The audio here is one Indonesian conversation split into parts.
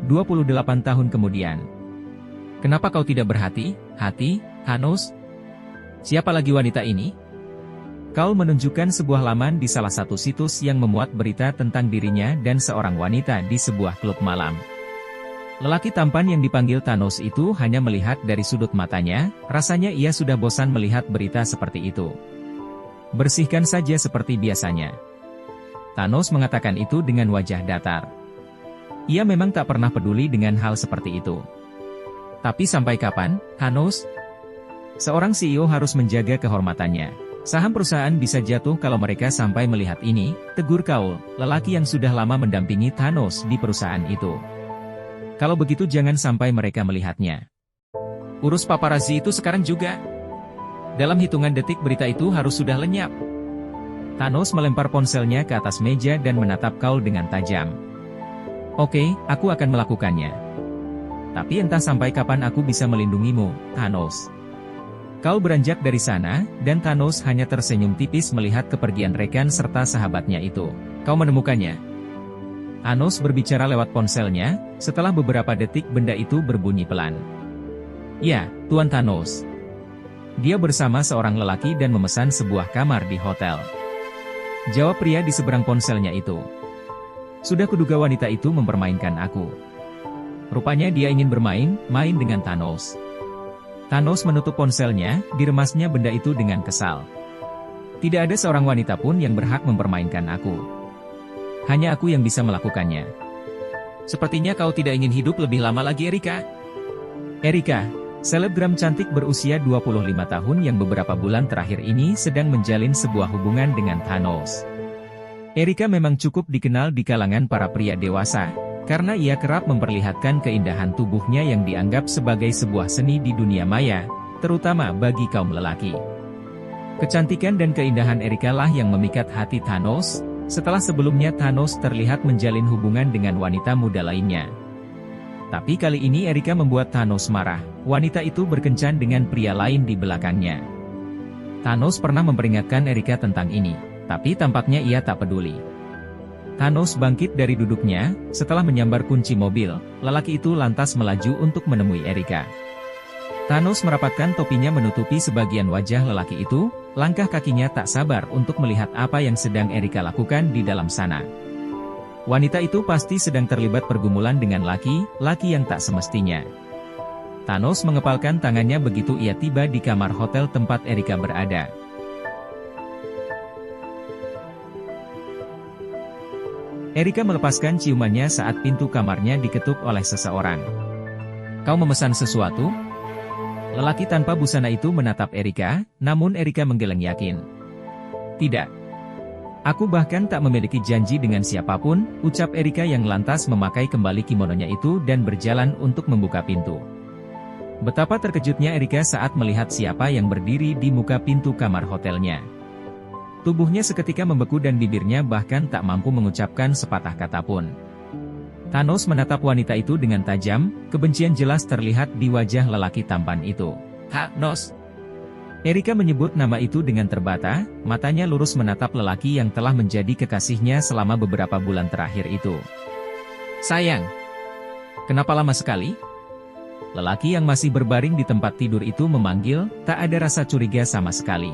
28 tahun kemudian. Kenapa kau tidak berhati-hati, Thanos? Siapa lagi wanita ini? Kau menunjukkan sebuah laman di salah satu situs yang memuat berita tentang dirinya dan seorang wanita di sebuah klub malam. Lelaki tampan yang dipanggil Thanos itu hanya melihat dari sudut matanya, rasanya ia sudah bosan melihat berita seperti itu. Bersihkan saja seperti biasanya. Thanos mengatakan itu dengan wajah datar. Ia memang tak pernah peduli dengan hal seperti itu. Tapi sampai kapan, Thanos? Seorang CEO harus menjaga kehormatannya. Saham perusahaan bisa jatuh kalau mereka sampai melihat ini, tegur Cole, lelaki yang sudah lama mendampingi Thanos di perusahaan itu. Kalau begitu jangan sampai mereka melihatnya. Urus paparazzi itu sekarang juga. Dalam hitungan detik berita itu harus sudah lenyap. Thanos melempar ponselnya ke atas meja dan menatap Cole dengan tajam. Oke, aku akan melakukannya. Tapi entah sampai kapan aku bisa melindungimu, Thanos. Cole beranjak dari sana, dan Thanos hanya tersenyum tipis melihat kepergian rekan serta sahabatnya itu. Kau menemukannya? Thanos berbicara lewat ponselnya, setelah beberapa detik benda itu berbunyi pelan. Ya, Tuan Thanos. Dia bersama seorang lelaki dan memesan sebuah kamar di hotel. Jawab pria di seberang ponselnya itu. Sudah kuduga wanita itu mempermainkan aku. Rupanya dia ingin main dengan Thanos. Thanos menutup ponselnya, diremasnya benda itu dengan kesal. Tidak ada seorang wanita pun yang berhak mempermainkan aku. Hanya aku yang bisa melakukannya. Sepertinya kau tidak ingin hidup lebih lama lagi, Erika. Erika, selebgram cantik berusia 25 tahun yang beberapa bulan terakhir ini sedang menjalin sebuah hubungan dengan Thanos. Erika memang cukup dikenal di kalangan para pria dewasa, karena ia kerap memperlihatkan keindahan tubuhnya yang dianggap sebagai sebuah seni di dunia maya, terutama bagi kaum lelaki. Kecantikan dan keindahan Erika lah yang memikat hati Thanos, setelah sebelumnya Thanos terlihat menjalin hubungan dengan wanita muda lainnya. Tapi kali ini Erika membuat Thanos marah, wanita itu berkencan dengan pria lain di belakangnya. Thanos pernah memperingatkan Erika tentang ini. Tapi tampaknya ia tak peduli. Thanos bangkit dari duduknya, setelah menyambar kunci mobil, lelaki itu lantas melaju untuk menemui Erika. Thanos merapatkan topinya menutupi sebagian wajah lelaki itu, langkah kakinya tak sabar untuk melihat apa yang sedang Erika lakukan di dalam sana. Wanita itu pasti sedang terlibat pergumulan dengan laki-laki yang tak semestinya. Thanos mengepalkan tangannya begitu ia tiba di kamar hotel tempat Erika berada. Erika melepaskan ciumannya saat pintu kamarnya diketuk oleh seseorang. Kau memesan sesuatu? Lelaki tanpa busana itu menatap Erika, namun Erika menggeleng yakin. Tidak. Aku bahkan tak memiliki janji dengan siapapun, ucap Erika yang lantas memakai kembali kimononya itu dan berjalan untuk membuka pintu. Betapa terkejutnya Erika saat melihat siapa yang berdiri di muka pintu kamar hotelnya. Tubuhnya seketika membeku dan bibirnya bahkan tak mampu mengucapkan sepatah kata pun. Thanos menatap wanita itu dengan tajam, kebencian jelas terlihat di wajah lelaki tampan itu. Thanos. Erika menyebut nama itu dengan terbata, matanya lurus menatap lelaki yang telah menjadi kekasihnya selama beberapa bulan terakhir itu. Sayang. Kenapa lama sekali? Lelaki yang masih berbaring di tempat tidur itu memanggil, tak ada rasa curiga sama sekali.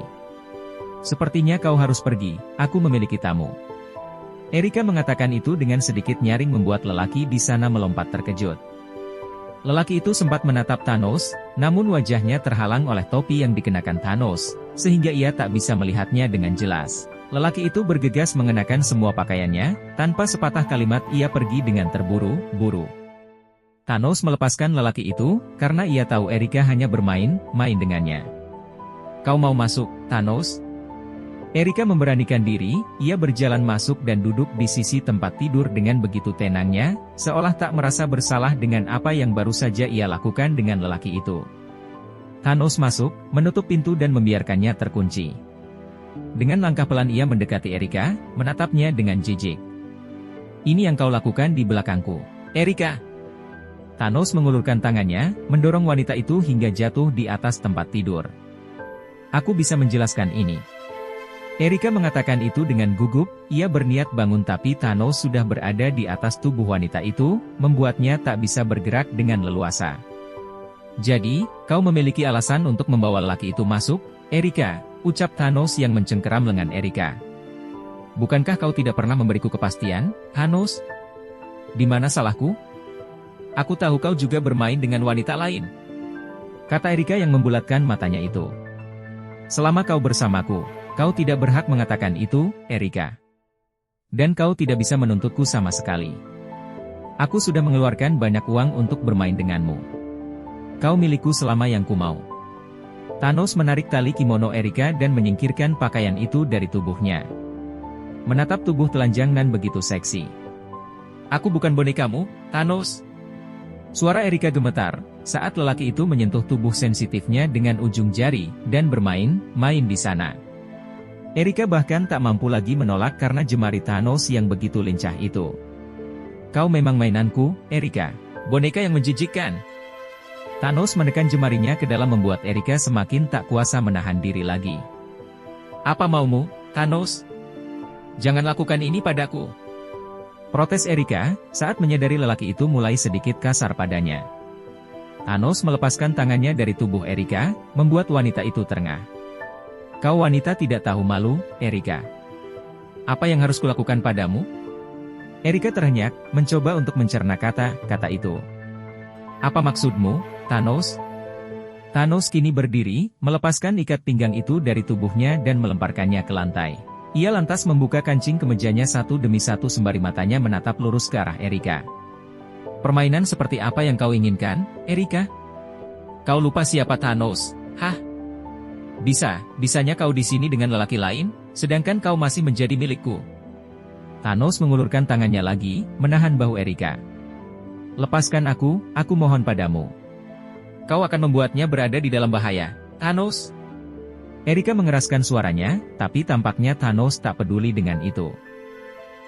Sepertinya kau harus pergi, aku memiliki tamu. Erika mengatakan itu dengan sedikit nyaring membuat lelaki di sana melompat terkejut. Lelaki itu sempat menatap Thanos, namun wajahnya terhalang oleh topi yang dikenakan Thanos, sehingga ia tak bisa melihatnya dengan jelas. Lelaki itu bergegas mengenakan semua pakaiannya, tanpa sepatah kalimat ia pergi dengan terburu-buru. Thanos melepaskan lelaki itu, karena ia tahu Erika hanya bermain-main dengannya. Kau mau masuk, Thanos? Erika memberanikan diri, ia berjalan masuk dan duduk di sisi tempat tidur dengan begitu tenangnya, seolah tak merasa bersalah dengan apa yang baru saja ia lakukan dengan lelaki itu. Thanos masuk, menutup pintu dan membiarkannya terkunci. Dengan langkah pelan ia mendekati Erika, menatapnya dengan jijik. "Ini yang kau lakukan di belakangku, Erika." Thanos mengulurkan tangannya, mendorong wanita itu hingga jatuh di atas tempat tidur. "Aku bisa menjelaskan ini." Erika mengatakan itu dengan gugup, ia berniat bangun tapi Thanos sudah berada di atas tubuh wanita itu, membuatnya tak bisa bergerak dengan leluasa. "Jadi, kau memiliki alasan untuk membawa lelaki itu masuk, Erika?" ucap Thanos yang mencengkeram lengan Erika. "Bukankah kau tidak pernah memberiku kepastian, Thanos? Di mana salahku? Aku tahu kau juga bermain dengan wanita lain," kata Erika yang membulatkan matanya itu. "Selama kau bersamaku, kau tidak berhak mengatakan itu, Erika. Dan kau tidak bisa menuntutku sama sekali. Aku sudah mengeluarkan banyak uang untuk bermain denganmu. Kau milikku selama yang ku mau." Thanos menarik tali kimono Erika dan menyingkirkan pakaian itu dari tubuhnya. Menatap tubuh telanjang nan begitu seksi. "Aku bukan bonekamu, Thanos." Suara Erika gemetar, saat lelaki itu menyentuh tubuh sensitifnya dengan ujung jari, dan bermain-main di sana. Erika bahkan tak mampu lagi menolak karena jemari Thanos yang begitu lincah itu. "Kau memang mainanku, Erika. Boneka yang menjijikkan." Thanos menekan jemarinya ke dalam membuat Erika semakin tak kuasa menahan diri lagi. "Apa maumu, Thanos? Jangan lakukan ini padaku," protes Erika, saat menyadari lelaki itu mulai sedikit kasar padanya. Thanos melepaskan tangannya dari tubuh Erika, membuat wanita itu terengah. "Kau wanita tidak tahu malu, Erika. Apa yang harus kulakukan padamu?" Erika terhenyak, mencoba untuk mencerna kata-kata itu. "Apa maksudmu, Thanos?" Thanos kini berdiri, melepaskan ikat pinggang itu dari tubuhnya dan melemparkannya ke lantai. Ia lantas membuka kancing kemejanya satu demi satu sembari matanya menatap lurus ke arah Erika. "Permainan seperti apa yang kau inginkan, Erika? Kau lupa siapa Thanos? Hah? Bisanya kau di sini dengan lelaki lain, sedangkan kau masih menjadi milikku." Thanos mengulurkan tangannya lagi, menahan bahu Erika. "Lepaskan aku mohon padamu. Kau akan membuatnya berada di dalam bahaya, Thanos." Erika mengeraskan suaranya, tapi tampaknya Thanos tak peduli dengan itu.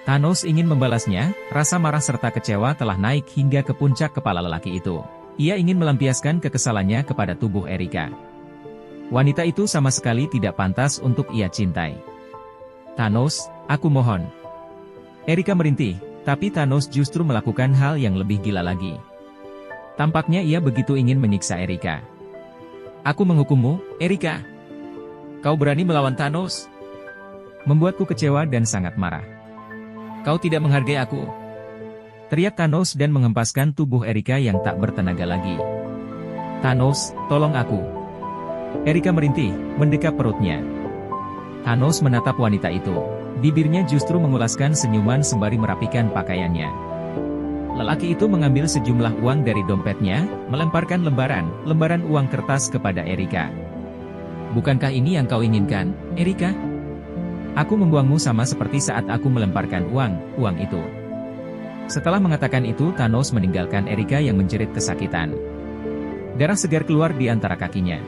Thanos ingin membalasnya, rasa marah serta kecewa telah naik hingga ke puncak kepala lelaki itu. Ia ingin melampiaskan kekesalannya kepada tubuh Erika. Wanita itu sama sekali tidak pantas untuk ia cintai. "Thanos, aku mohon." Erika merintih, tapi Thanos justru melakukan hal yang lebih gila lagi. Tampaknya ia begitu ingin menyiksa Erika. "Aku menghukummu, Erika. Kau berani melawan Thanos? Membuatku kecewa dan sangat marah. Kau tidak menghargai aku," teriak Thanos dan menghempaskan tubuh Erika yang tak bertenaga lagi. "Thanos, tolong aku." Erika merintih, mendekap perutnya. Thanos menatap wanita itu. Bibirnya justru mengulaskan senyuman sembari merapikan pakaiannya. Lelaki itu mengambil sejumlah uang dari dompetnya, melemparkan lembaran uang kertas kepada Erika. "Bukankah ini yang kau inginkan, Erika? Aku membuangmu sama seperti saat aku melemparkan uang itu." Setelah mengatakan itu Thanos meninggalkan Erika yang menjerit kesakitan. Darah segar keluar di antara kakinya.